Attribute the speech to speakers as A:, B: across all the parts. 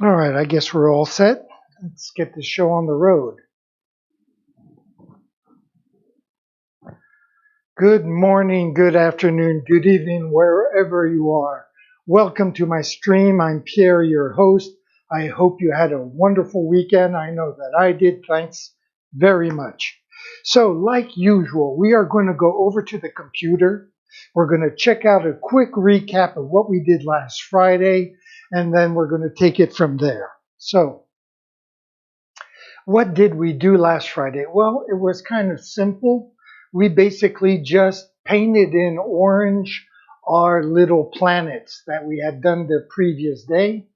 A: All right, I guess we're all set. Let's get the show on the road. Good morning, good afternoon, good evening, wherever you are. Welcome to my stream. I'm Pierre, your host. I hope you had a wonderful weekend. I know that I did. Thanks very much. So, like usual, we are going to go over to the computer. We're going to check out a quick recap of what we did last Friday, and then we're going to take it from there. So, what did we do last Friday? Well, it was kind of simple. We basically just painted in orange our little planets that we had done the previous day.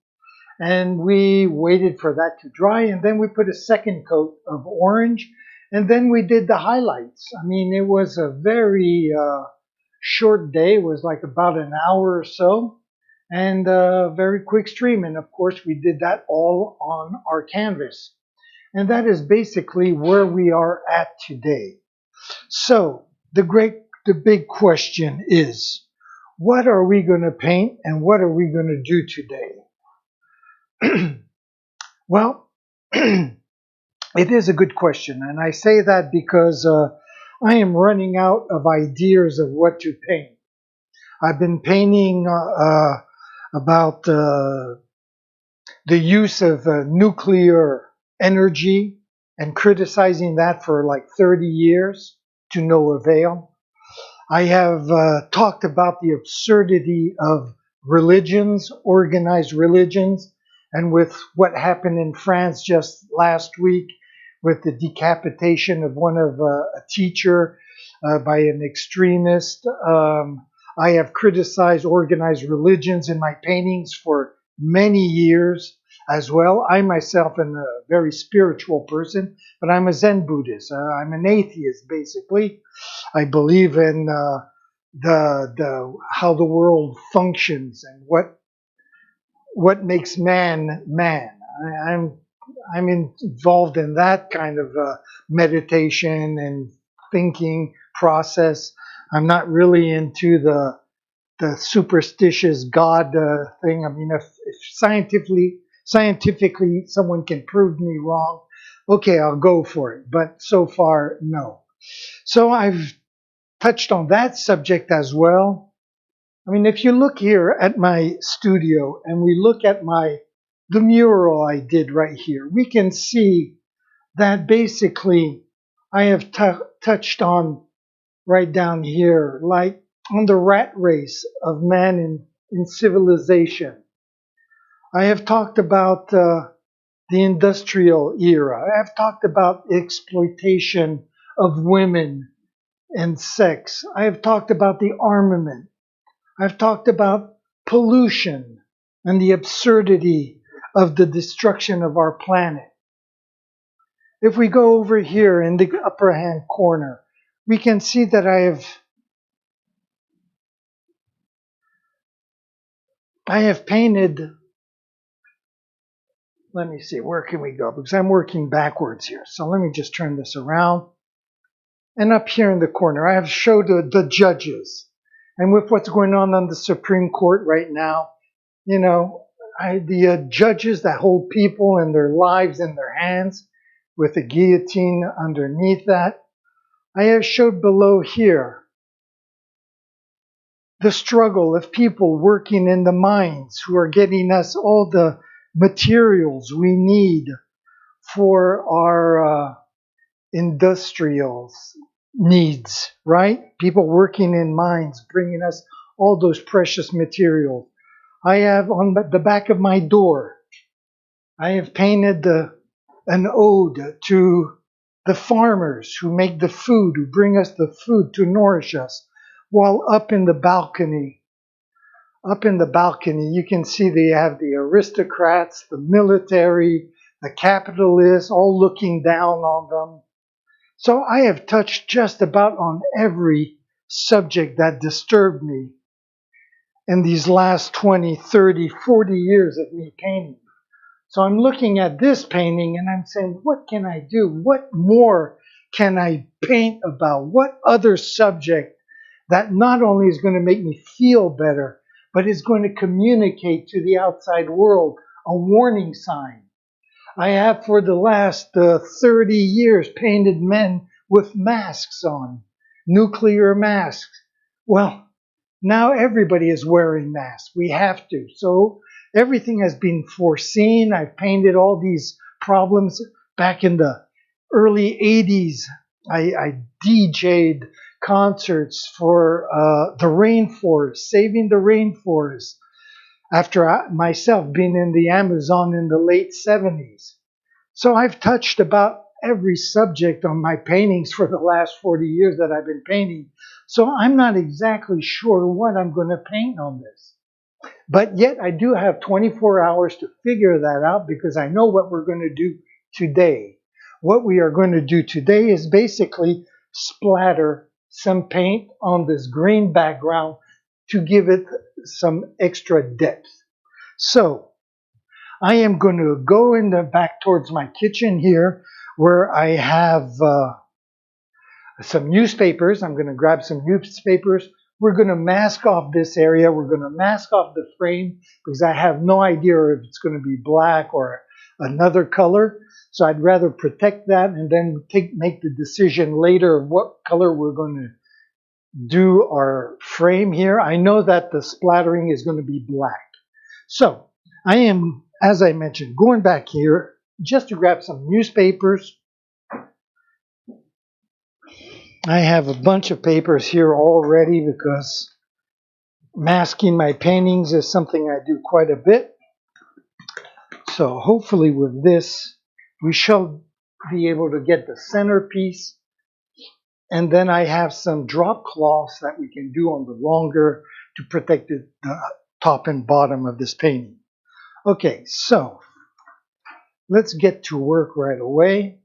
A: And we waited for that to dry. And then we put a second coat of orange. And then we did the highlights. I mean, it was a very short day. It was like about an hour or so. And a very quick stream. And of course, we did that all on our canvas. And that is basically where we are at today. So the big question is, what are we going to paint and what are we going to do today? Well, it is a good question. And I say that because I am running out of ideas of what to paint. I've been painting about the use of nuclear energy and criticizing that for like 30 years to no avail. I have talked about the absurdity of religions, organized religions, and with what happened in France just last week with the decapitation of one of a teacher by an extremist. I have criticized organized religions in my paintings for many years as well. I myself am a very spiritual person, but I'm a Zen Buddhist. I'm an atheist, basically. I believe in the how the world functions and what makes man man. I'm involved in that kind of meditation and thinking process. I'm not really into the superstitious God thing. I mean, if scientifically someone can prove me wrong, okay, I'll go for it. But so far, no. So I've touched on that subject as well. I mean, if you look here at my studio and we look at the mural I did right here, we can see that basically I have touched on right down here, like on the rat race of man in civilization. I have talked about the industrial era. I have talked about exploitation of women and sex. I have talked about the armament. I've talked about pollution and the absurdity of the destruction of our planet. If we go over here in the upper hand corner, we can see that I have painted, let me see, where can we go? Because I'm working backwards here. So let me just turn this around. And up here in the corner, I have showed the judges. And with what's going on the Supreme Court right now, you know, the judges that hold people and their lives in their hands with a guillotine underneath that, I have showed below here the struggle of people working in the mines who are getting us all the materials we need for our industrial needs, right? People working in mines bringing us all those precious materials. I have on the back of my door, I have painted an ode to the farmers who make the food, who bring us the food to nourish us. While up in the balcony, you can see they have the aristocrats, the military, the capitalists, all looking down on them. So I have touched just about on every subject that disturbed me in these last 20, 30, 40 years of me painting. So I'm looking at this painting and I'm saying, what can I do? What more can I paint about? What other subject that not only is going to make me feel better, but is going to communicate to the outside world a warning sign. I have for the last 30 years painted men with masks on, nuclear masks. Well, now everybody is wearing masks. We have to. So everything has been foreseen. I've painted all these problems back in the early 80s. I DJ'd concerts for the rainforest, saving the rainforest, after myself being in the Amazon in the late 70s. So I've touched about every subject on my paintings for the last 40 years that I've been painting. So I'm not exactly sure what I'm going to paint on this. But yet I do have 24 hours to figure that out because I know what we're going to do today. What we are going to do today is basically splatter some paint on this green background to give it some extra depth. So I am going to go in the back towards my kitchen here where I have some newspapers. I'm going to grab some newspapers. We're going to mask off this area. We're going to mask off the frame because I have no idea if it's going to be black or another color. So I'd rather protect that and then make the decision later of what color we're going to do our frame here. I know that the splattering is going to be black. So I am, as I mentioned, going back here just to grab some newspapers. I have a bunch of papers here already because masking my paintings is something I do quite a bit. So hopefully with this, we shall be able to get the centerpiece. And then I have some drop cloths that we can do on the longer to protect the top and bottom of this painting. Okay, so let's get to work right away.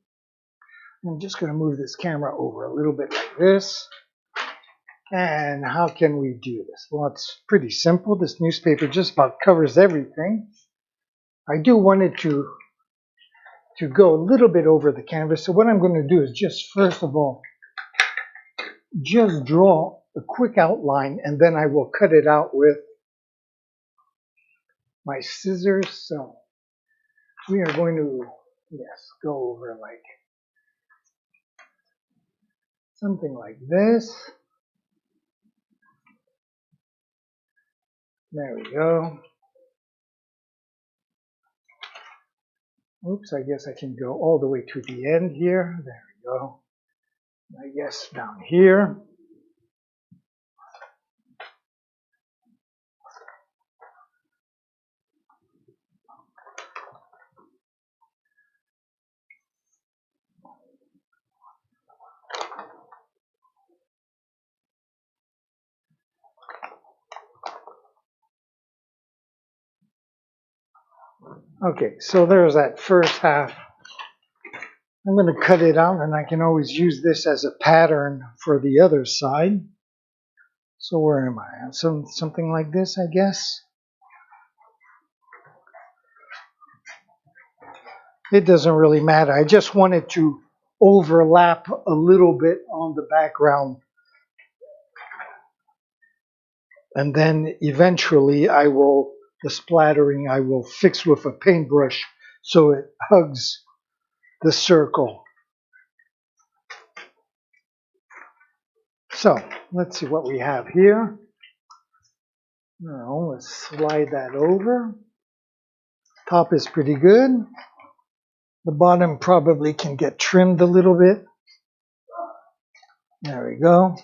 A: I'm just going to move this camera over a little bit like this. And how can we do this? Well, it's pretty simple. This newspaper just about covers everything. I do want it to go a little bit over the canvas. So what I'm going to do is just first of all, just draw a quick outline, and then I will cut it out with my scissors. So we are going to, yes, go over like something like this. There we go. Oops, I guess I can go all the way to the end here. There we go. I guess down here. Okay, so there's that first half. I'm going to cut it out, and I can always use this as a pattern for the other side. So where am I? Something like this, I guess. It doesn't really matter. I just wanted to overlap a little bit on the background. And then eventually the splattering I will fix with a paintbrush so it hugs the circle. So let's see what we have here. Now let's slide that over. Top is pretty good. The bottom probably can get trimmed a little bit. There we go.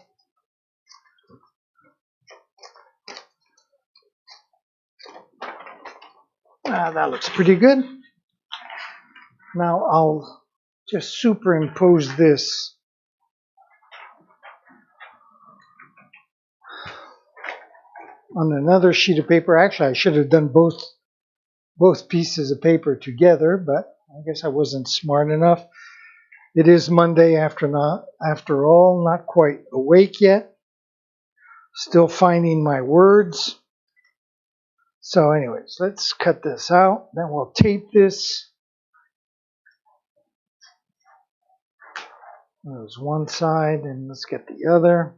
A: That looks pretty good. Now I'll just superimpose this on another sheet of paper. Actually, I should have done both pieces of paper together, but I guess I wasn't smart enough. It is Monday after all, not quite awake yet. Still finding my words. So anyways, let's cut this out. Then we'll tape this. There's one side, and let's get the other.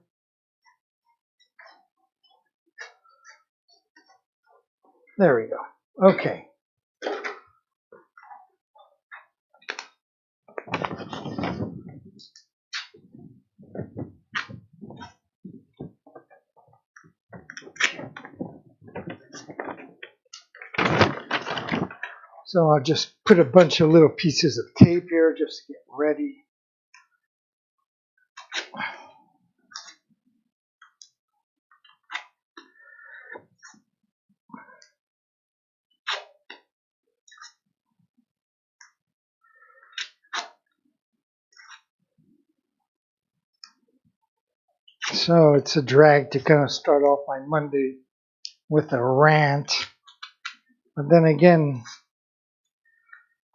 A: There we go. Okay. So I'll just put a bunch of little pieces of tape here just to get ready. So it's a drag to kind of start off my Monday with a rant. But then again,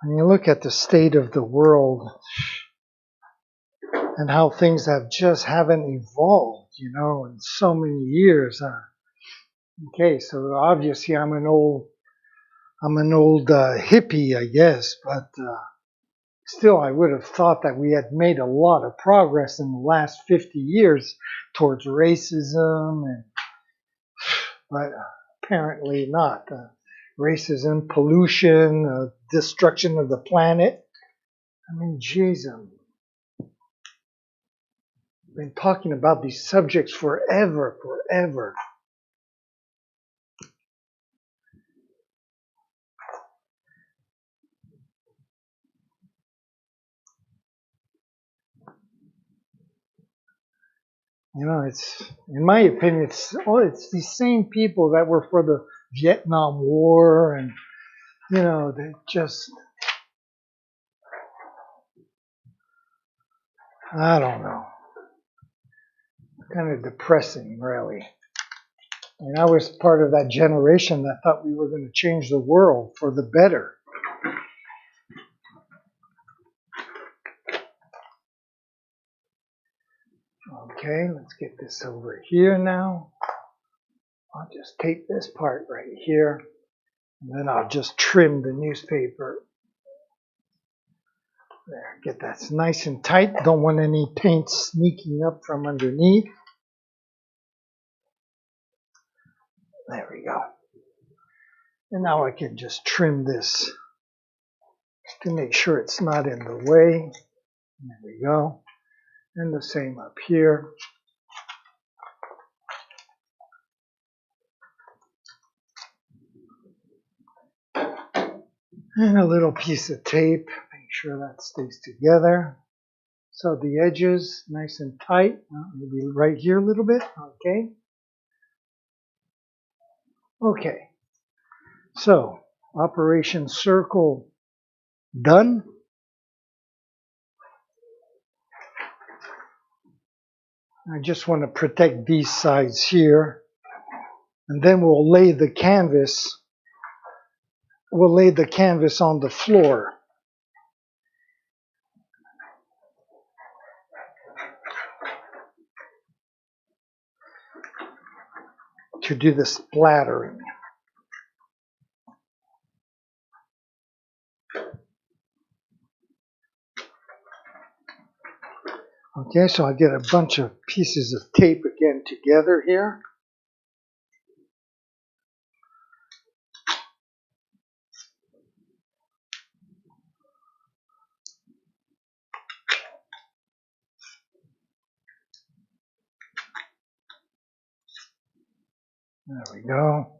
A: when you look at the state of the world and how things haven't evolved, in so many years. Okay, so obviously I'm an old hippie, I guess, but still I would have thought that we had made a lot of progress in the last 50 years towards racism, but apparently not. Racism, pollution, destruction of the planet. I mean, geez, I've been talking about these subjects forever. It's, in my opinion, it's these same people that were for the Vietnam War, and they just, I don't know, kind of depressing, really. And I was part of that generation that thought we were going to change the world for the better. Okay, let's get this over here now. I'll just tape this part right here, and then I'll just trim the newspaper. There, get that nice and tight. Don't want any paint sneaking up from underneath. There we go. And now I can just trim this just to make sure it's not in the way. There we go. And the same up here. And a little piece of tape. Make sure that stays together. So the edges nice and tight. Maybe right here a little bit. Okay. Okay. So Operation Circle done. I just want to protect these sides here. And then we'll lay the canvas. We'll lay the canvas on the floor. To do the splattering. Okay, so I get a bunch of pieces of tape again together here. There we go.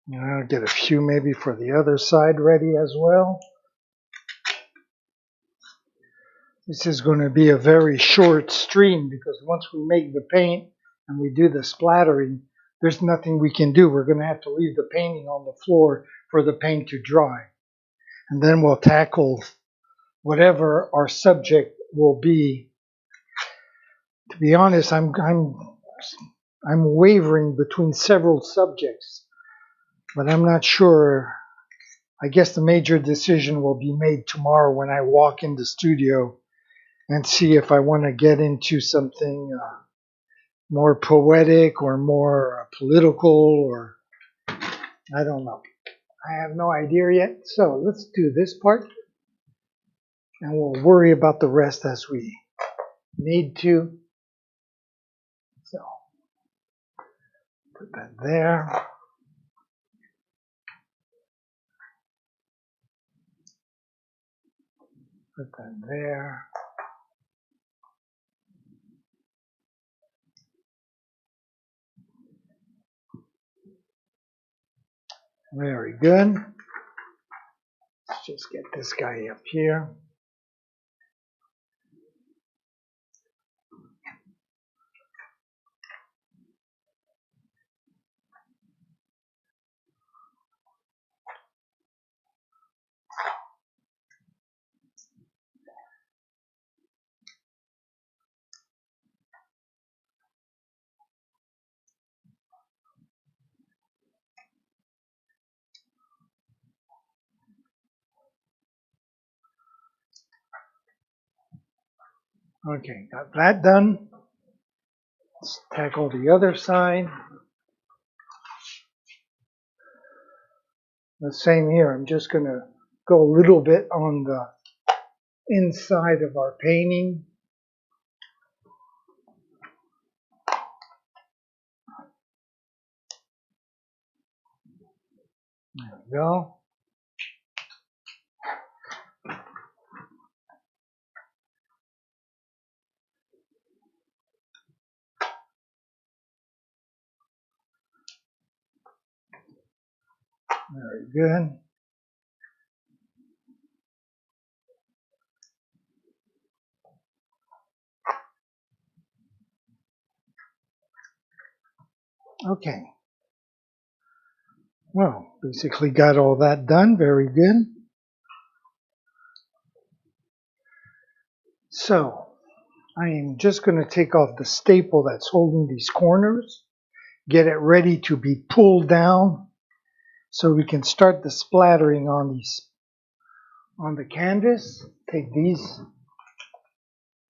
A: And I'll get a few maybe for the other side ready as well. This is going to be a very short stream because once we make the paint and we do the splattering, there's nothing we can do. We're going to have to leave the painting on the floor for the paint to dry. And then we'll tackle whatever our subject will be. To be honest, I'm wavering between several subjects, but I'm not sure. I guess the major decision will be made tomorrow when I walk in the studio and see if I want to get into something more poetic or more political, or I don't know. I have no idea yet. So let's do this part and we'll worry about the rest as we need to. So put that there. Put that there. Very good. Let's just get this guy up here. Okay, got that done. Let's tackle the other side. The same here. I'm just going to go a little bit on the inside of our painting. There we go. Very good. Okay. Well, basically got all that done. Very good. So, I am just going to take off the staple that's holding these corners, get it ready to be pulled down so we can start the splattering on the canvas. Take these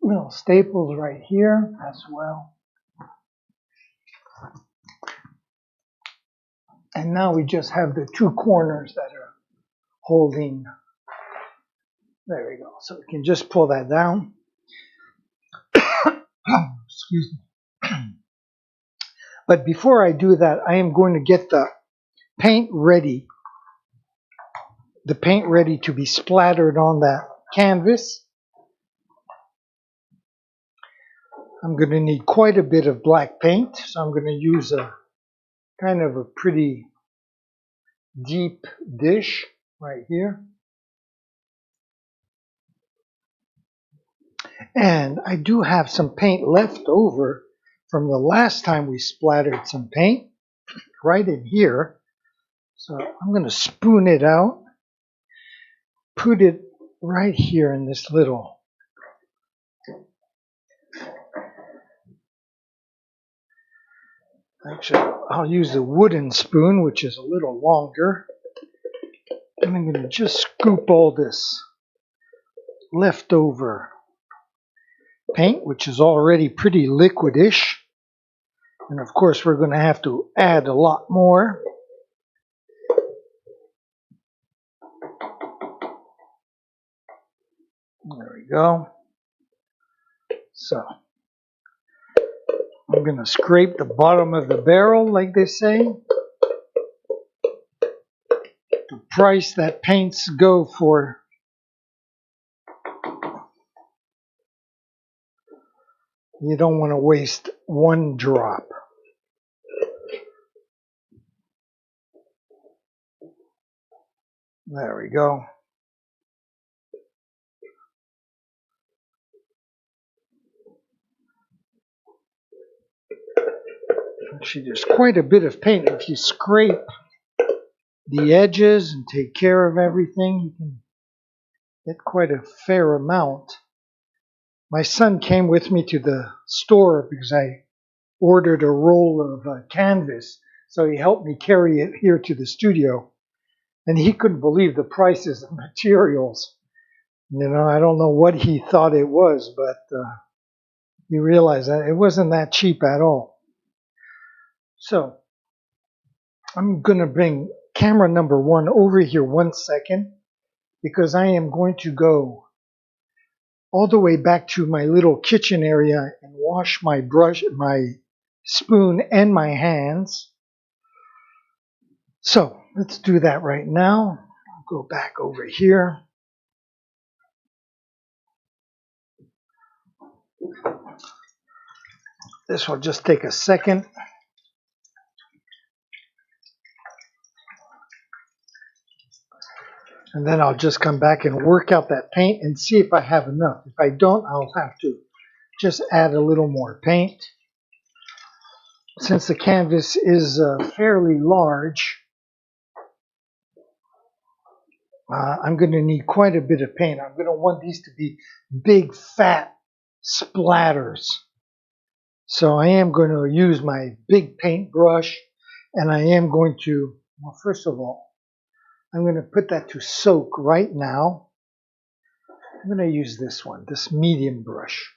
A: little staples right here as well. And now we just have the two corners that are holding. There we go. So we can just pull that down. Excuse me. But before I do that, I am going to get the paint ready to be splattered on that canvas. I'm going to need quite a bit of black paint, so I'm going to use a kind of a pretty deep dish right here. And I do have some paint left over from the last time we splattered some paint right in here. So I'm going to spoon it out, put it right here in this little. Actually, I'll use the wooden spoon, which is a little longer. And I'm going to just scoop all this leftover paint, which is already pretty liquidish. And of course, we're going to have to add a lot more. There we go. So, I'm going to scrape the bottom of the barrel, like they say. The price that paints go for. You don't want to waste one drop. There we go. Actually, there's quite a bit of paint. If you scrape the edges and take care of everything, you can get quite a fair amount. My son came with me to the store because I ordered a roll of canvas, so he helped me carry it here to the studio. And he couldn't believe the prices of materials. You know, I don't know what he thought it was, but he realized that it wasn't that cheap at all. So, I'm going to bring camera number 1 over here 1 second, because I am going to go all the way back to my little kitchen area and wash my brush, my spoon, and my hands. So let's do that right now. I'll go back over here. This will just take a second. And then I'll just come back and work out that paint and see if I have enough. If I don't, I'll have to just add a little more paint. Since the canvas is fairly large, I'm going to need quite a bit of paint. I'm going to want these to be big, fat splatters. So I am going to use my big paint brush, and I am going to, well, first of all, I'm going to put that to soak right now. I'm going to use this one, this medium brush.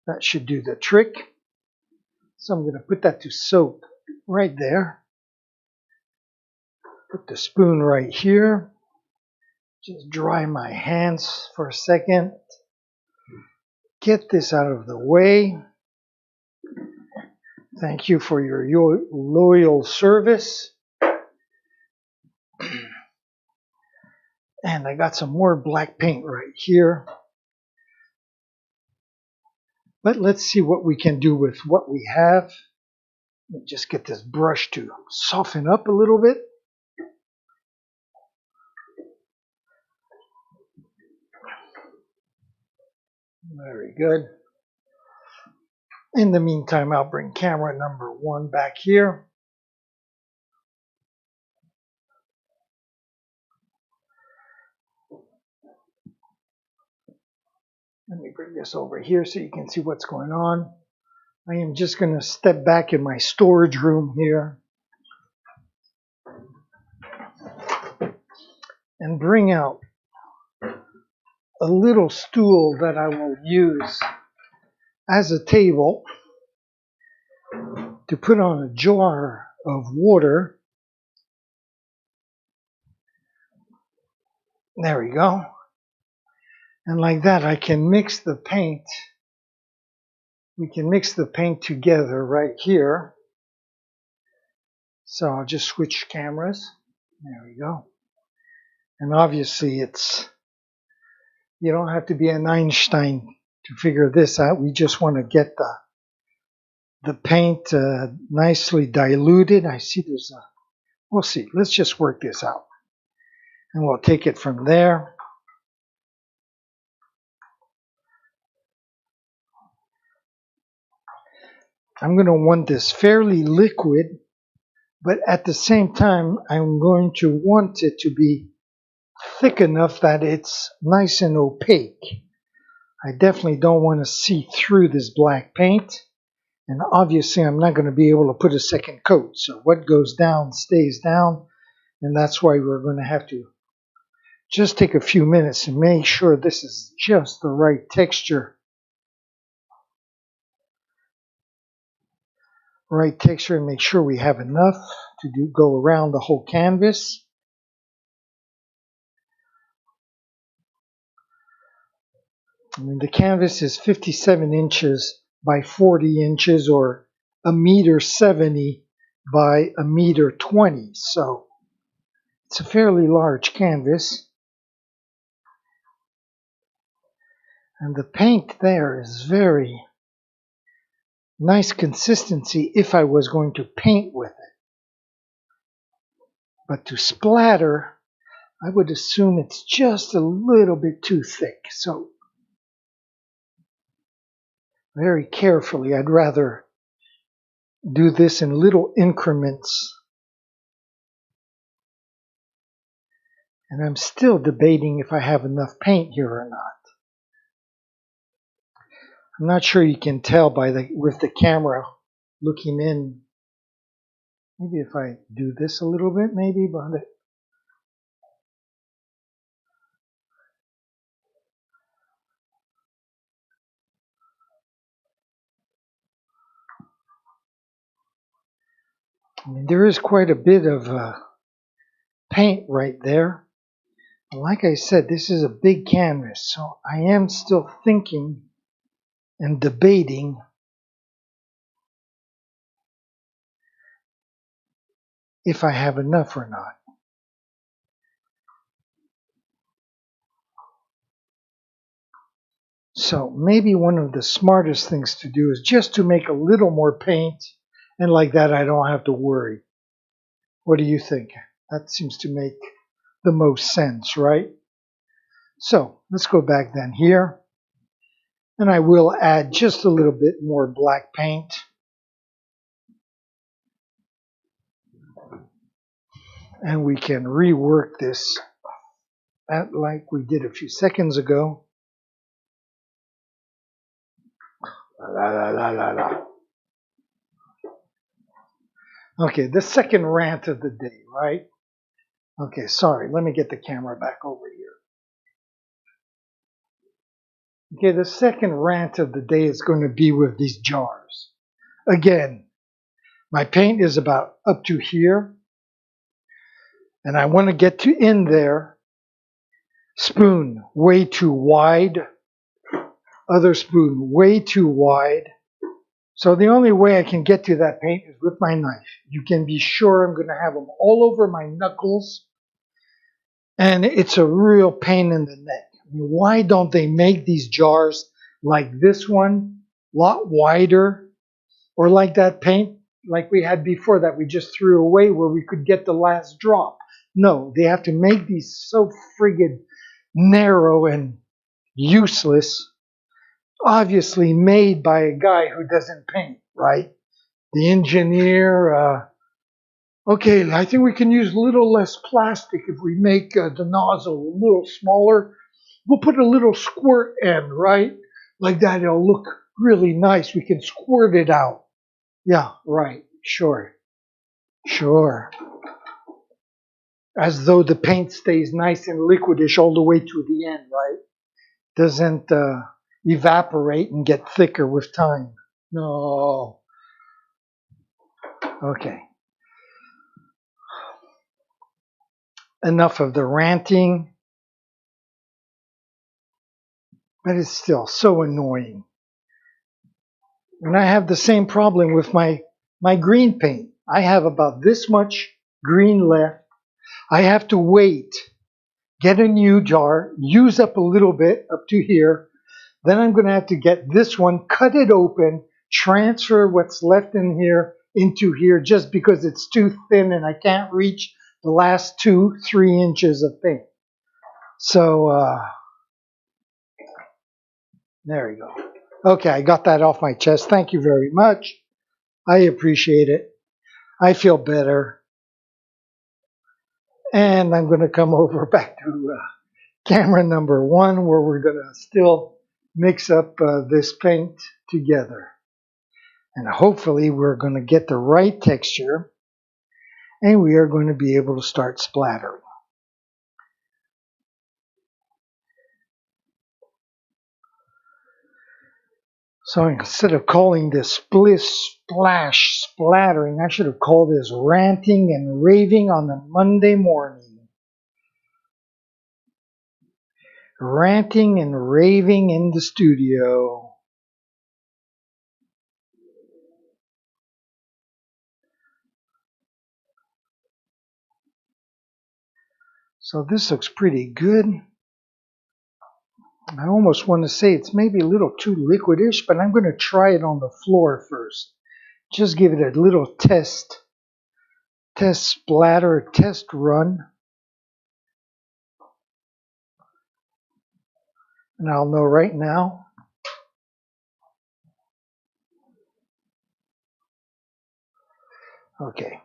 A: That should do the trick. So I'm going to put that to soak right there. Put the spoon right here. Just dry my hands for a second. Get this out of the way. Thank you for your loyal service. And I got some more black paint right here. But let's see what we can do with what we have. Let me just get this brush to soften up a little bit. Very good. In the meantime, I'll bring camera number 1 back here. Let me bring this over here so you can see what's going on. I am just going to step back in my storage room here and bring out a little stool that I will use as a table to put on a jar of water. There we go. And like that, I can mix the paint. We can mix the paint together right here. So I'll just switch cameras. There we go. And obviously you don't have to be an Einstein to figure this out. We just want to get the paint nicely diluted. I see we'll see. Let's just work this out. And we'll take it from there. I'm going to want this fairly liquid, but at the same time, I'm going to want it to be thick enough that it's nice and opaque. I definitely don't want to see through this black paint. And obviously, I'm not going to be able to put a second coat. So what goes down stays down. And that's why we're going to have to just take a few minutes and make sure this is just the right texture. Right texture, and make sure we have enough to go around the whole canvas. I mean, the canvas is 57 inches by 40 inches, or 1.70 by 1.20 meters. So it's a fairly large canvas. And the paint there is very nice consistency if I was going to paint with it. But to splatter, I would assume it's just a little bit too thick. So very carefully, I'd rather do this in little increments. And I'm still debating if I have enough paint here or not. I'm not sure you can tell with the camera looking in. Maybe if I do this a little bit, maybe, but I mean, there is quite a bit of paint right there. Like I said, this is a big canvas, so I am still thinking and debating if I have enough or not. So maybe one of the smartest things to do is just to make a little more paint, and like that I don't have to worry. What do you think? That seems to make the most sense, right? So let's go back then here. And I will add just a little bit more black paint. And we can rework this like we did a few seconds ago. La, la, la, la, la. Okay, the second rant of the day, right? Okay, sorry, let me get the camera back over here. Okay, the second rant of the day is going to be with these jars. Again, my paint is about up to here, and I want to get to in there. Spoon way too wide, other spoon way too wide. So the only way I can get to that paint is with my knife. You can be sure I'm going to have them all over my knuckles, and it's a real pain in the neck. I mean, why don't they make these jars like this one, a lot wider, or like that paint like we had before that we just threw away where we could get the last drop? No, they have to make these so friggin' narrow and useless, obviously made by a guy who doesn't paint, right? The engineer, okay, I think we can use a little less plastic if we make the nozzle a little smaller. We'll put a little squirt end, right? Like that, it'll look really nice. We can squirt it out. Yeah, right, sure. As though the paint stays nice and liquidish all the way to the end, right? Doesn't evaporate and get thicker with time. No. Okay. Enough of the ranting. But it's still so annoying. And I have the same problem with my green paint. I have about this much green left. I have to wait, get a new jar, use up a little bit up to here. Then I'm going to have to get this one, cut it open, transfer what's left in here into here just because it's too thin and I can't reach the last 2-3 inches of paint. So, there you go. Okay, I got that off my chest. Thank you very much. I appreciate it. I feel better. And I'm going to come over back to camera number 1 where we're going to still mix up this paint together. And hopefully we're going to get the right texture and we are going to be able to start splattering. So instead of calling this splish, splash, splattering, I should have called this ranting and raving on a Monday morning. Ranting and raving in the studio. So this looks pretty good. I almost want to say it's maybe a little too liquidish, but I'm going to try it on the floor first. Just give it a little test splatter, test run. And I'll know right now. Okay.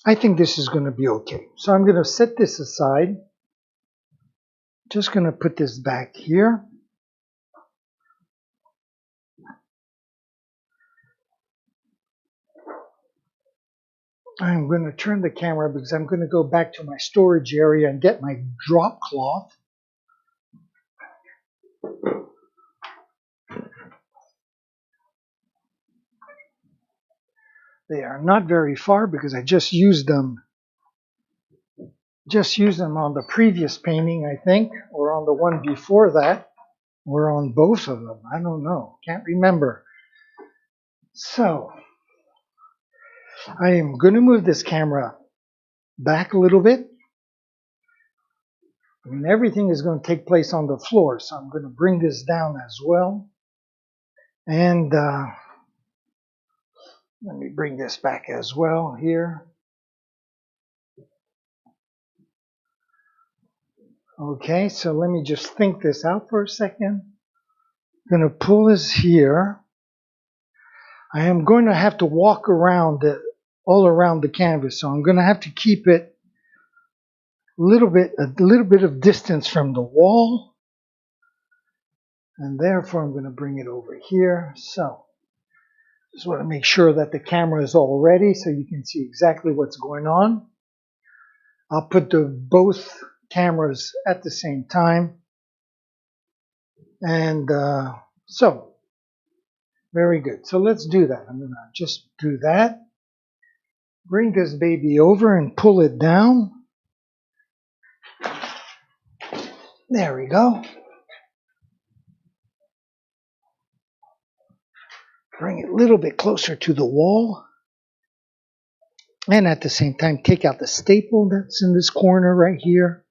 A: I think this is going to be okay. So I'm going to set this aside. Just going to put this back here. I'm going to turn the camera because I'm going to go back to my storage area and get my drop cloth. They are not very far because I just used them. Just used them on the previous painting, I think, or on the one before that, or on both of them. I don't know. Can't remember. So I am going to move this camera back a little bit. I mean, everything is going to take place on the floor, so I'm going to bring this down as well. And Let me bring this back as well here. Okay, so let me just think this out for a second. I'm going to pull this here. I am going to have to walk around it, all around the canvas, so I'm going to have to keep it a little bit of distance from the wall, and therefore I'm going to bring it over here. So just want to make sure that the camera is all ready so you can see exactly what's going on. I'll put both cameras at the same time, and so very good. So let's do that. I'm going to just do that. Bring this baby over and pull it down. There we go. Bring it a little bit closer to the wall. And at the same time, take out the staple that's in this corner right here,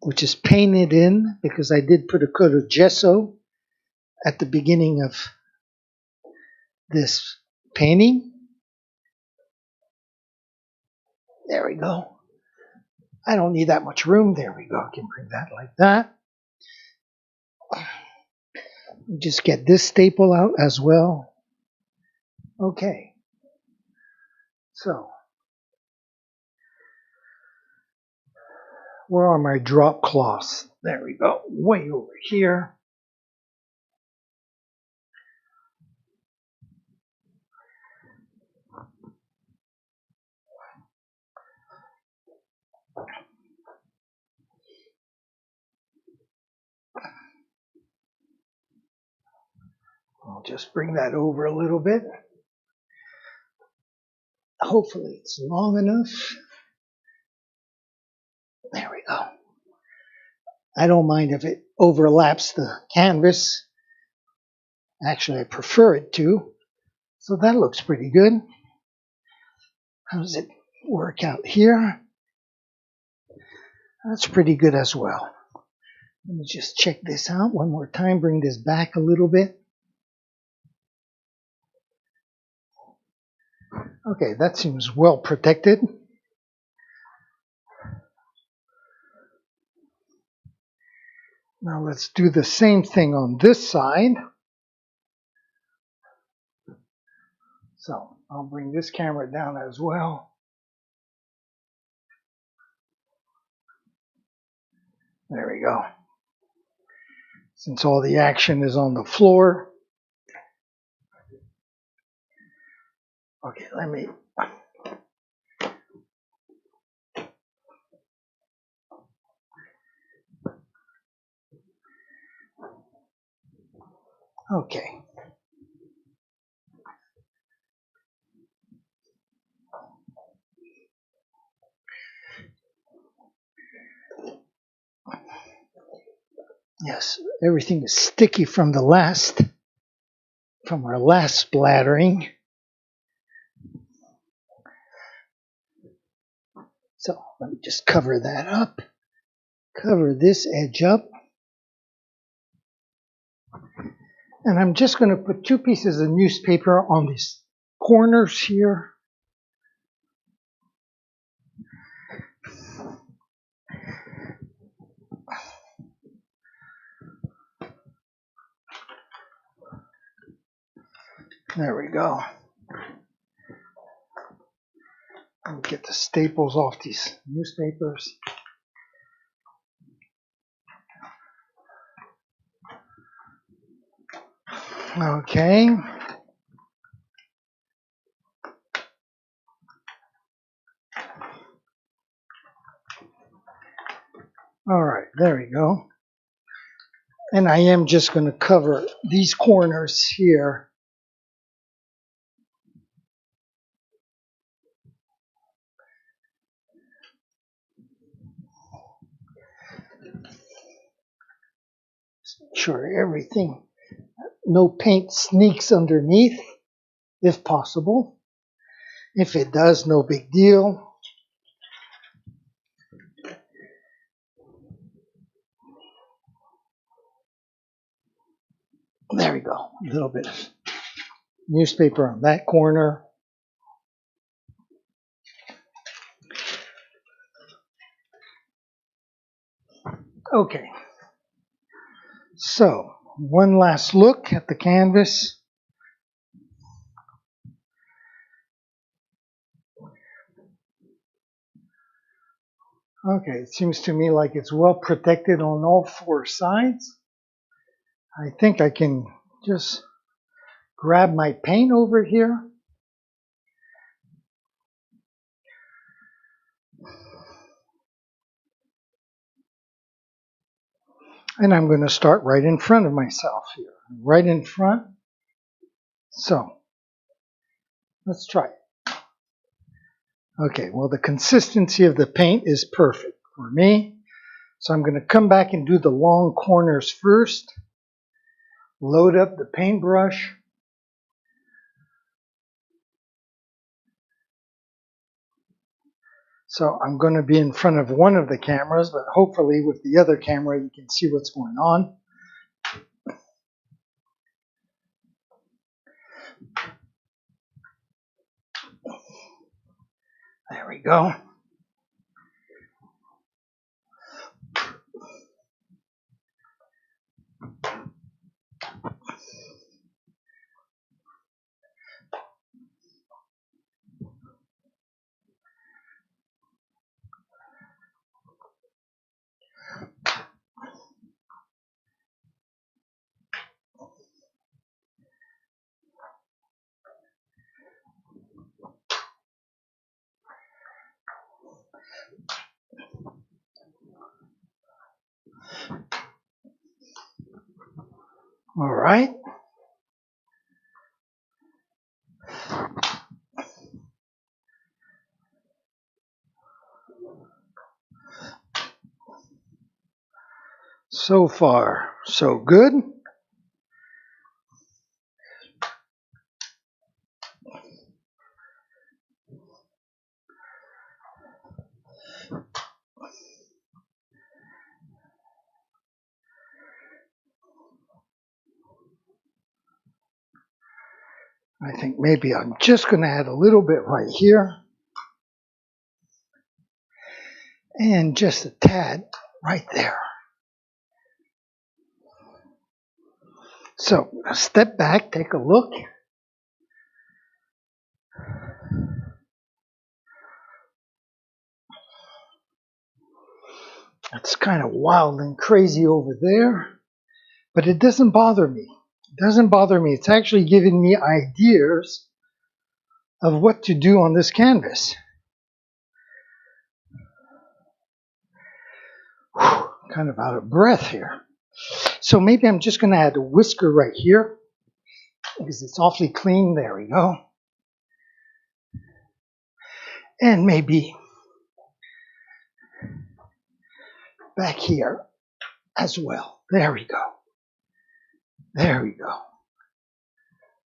A: which is painted in because I did put a coat of gesso at the beginning of this painting. There we go. I don't need that much room. There we go. I can bring that like that. Just get this staple out as well. Okay. So, where are my drop cloths? There we go. Way over here. I'll just bring that over a little bit. Hopefully it's long enough. There we go. I don't mind if it overlaps the canvas. Actually, I prefer it to. So that looks pretty good. How does it work out here? That's pretty good as well. Let me just check this out one more time. Bring this back a little bit. Okay, that seems well protected. Now let's do the same thing on this side. So I'll bring this camera down as well. There we go. Since all the action is on the floor. Okay, let me... Okay. Yes, everything is sticky from our last splattering. So let me just cover that up. Cover this edge up. And I'm just going to put 2 pieces of newspaper on these corners here. There we go. I'll get the staples off these newspapers. Okay. All right, there we go. And I am just going to cover these corners here. Sure, everything, no paint sneaks underneath, if possible. If it does, no big deal. There we go. A little bit of newspaper on that corner. Okay, so one last look at the canvas. Okay, it seems to me like it's well protected on all four sides. I think I can just grab my paint over here. And I'm going to start right in front of myself here. Right in front. So, let's try it. Okay, well the consistency of the paint is perfect for me. So I'm going to come back and do the long corners first. Load up the paintbrush. So I'm going to be in front of one of the cameras, but hopefully with the other camera you can see what's going on. There we go. All right. So far, so good. I think maybe I'm just going to add a little bit right here. And just a tad right there. So, step back, take a look. It's kind of wild and crazy over there, but it doesn't bother me. It doesn't bother me. It's actually giving me ideas of what to do on this canvas. Whew, kind of out of breath here. So maybe I'm just going to add a whisker right here because it's awfully clean. There we go. And maybe back here as well. There we go. There we go.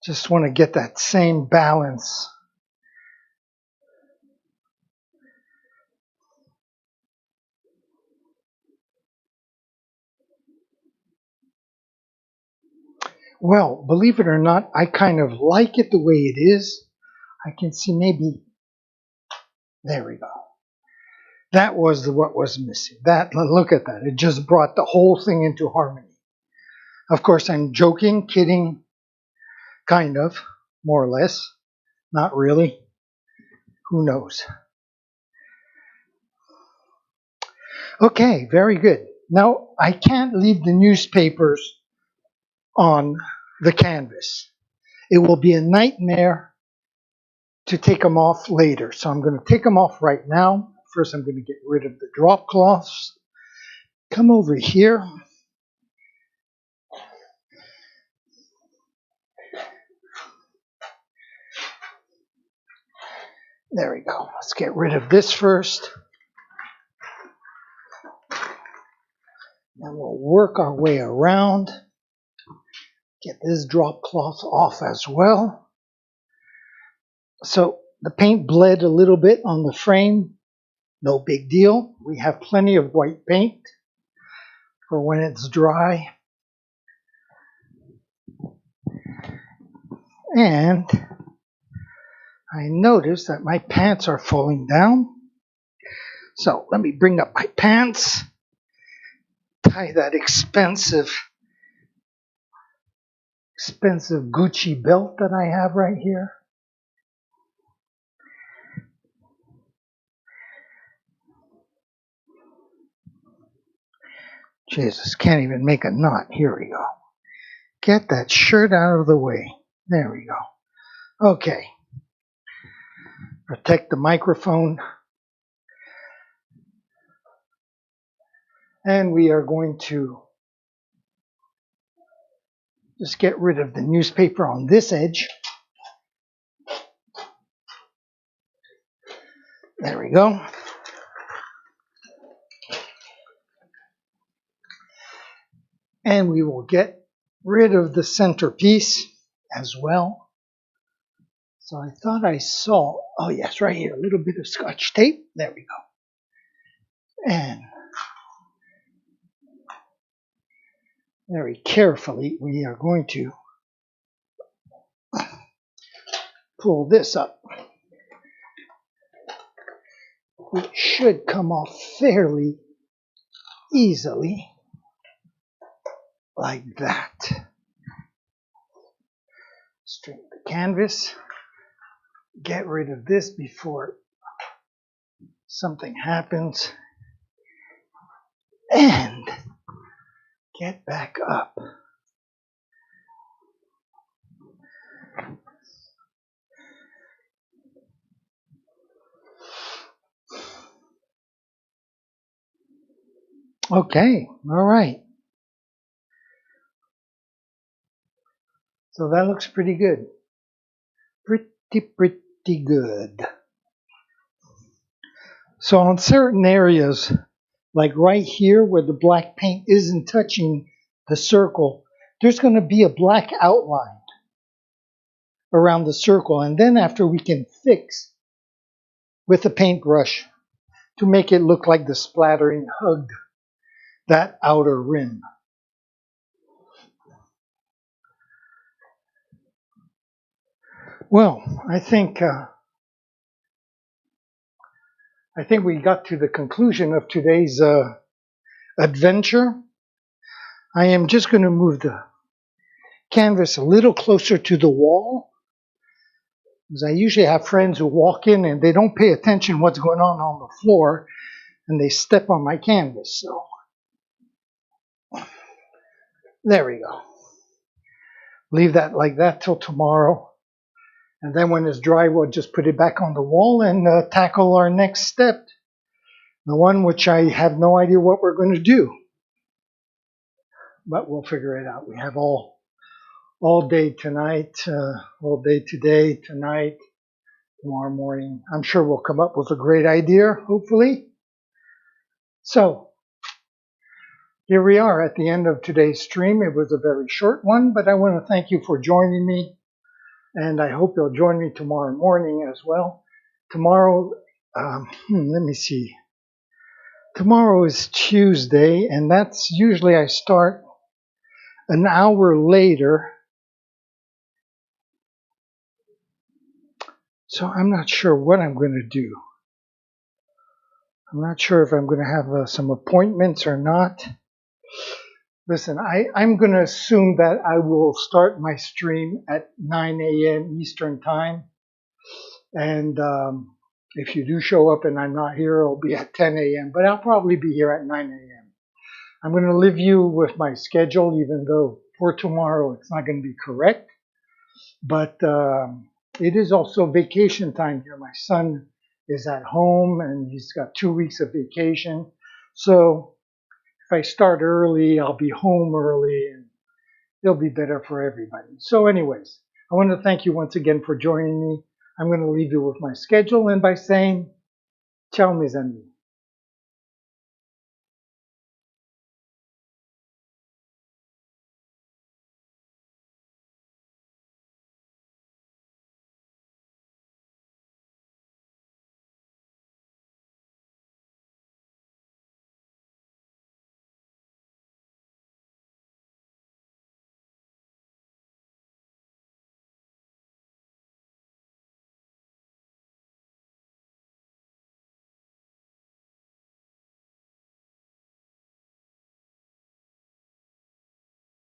A: Just want to get that same balance. Well, believe it or not, I kind of like it the way it is. I can see maybe, there we go. That was what was missing. That, look at that. It just brought the whole thing into harmony. Of course, I'm joking, kidding, kind of, more or less. Not really. Who knows? Okay, very good. Now, I can't leave the newspapers on the canvas. It will be a nightmare to take them off later. So I'm going to take them off right now. First, I'm going to get rid of the drop cloths. Come over here. There we go. Let's get rid of this first. Then we'll work our way around. Get this drop cloth off as well. So the paint bled a little bit on the frame. No big deal. We have plenty of white paint for when it's dry. And I notice that my pants are falling down. So let me bring up my pants. tie that expensive Gucci belt that I have right here. Jesus, can't even make a knot. Here we go. Get that shirt out of the way. There we go. Okay. Protect the microphone. And we are going to just get rid of the newspaper on this edge. There we go. And we will get rid of the centerpiece as well. So I thought I saw, oh yes, right here, a little bit of Scotch tape. There we go. And very carefully, we are going to pull this up. It should come off fairly easily, like that. Straighten the canvas. Get rid of this before something happens. And get back up. Okay, all right. So that looks pretty good. Pretty good. So on certain areas, like right here where the black paint isn't touching the circle, there's going to be a black outline around the circle. And then after we can fix with a paintbrush to make it look like the splattering hugged that outer rim. Well, I think we got to the conclusion of today's adventure. I am just going to move the canvas a little closer to the wall, because I usually have friends who walk in and they don't pay attention what's going on the floor, and they step on my canvas. So there we go. Leave that like that till tomorrow. And then when it's dry, we'll just put it back on the wall and tackle our next step. The one which I have no idea what we're going to do. But we'll figure it out. We have all day tonight, all day today, tonight, tomorrow morning. I'm sure we'll come up with a great idea, hopefully. So, here we are at the end of today's stream. It was a very short one, but I want to thank you for joining me. And I hope you'll join me tomorrow morning as well. Tomorrow, let me see. Tomorrow is Tuesday, and that's usually I start an hour later. So I'm not sure what I'm going to do. I'm not sure if I'm going to have some appointments or not. Listen, I'm going to assume that I will start my stream at 9 a.m. Eastern Time. And if you do show up and I'm not here, it'll be at 10 a.m. But I'll probably be here at 9 a.m. I'm going to leave you with my schedule, even though for tomorrow it's not going to be correct. But it is also vacation time here. My son is at home and he's got 2 weeks of vacation. So if I start early, I'll be home early and it'll be better for everybody. So anyways, I want to thank you once again for joining me. I'm going to leave you with my schedule and by saying, ciao mes amis.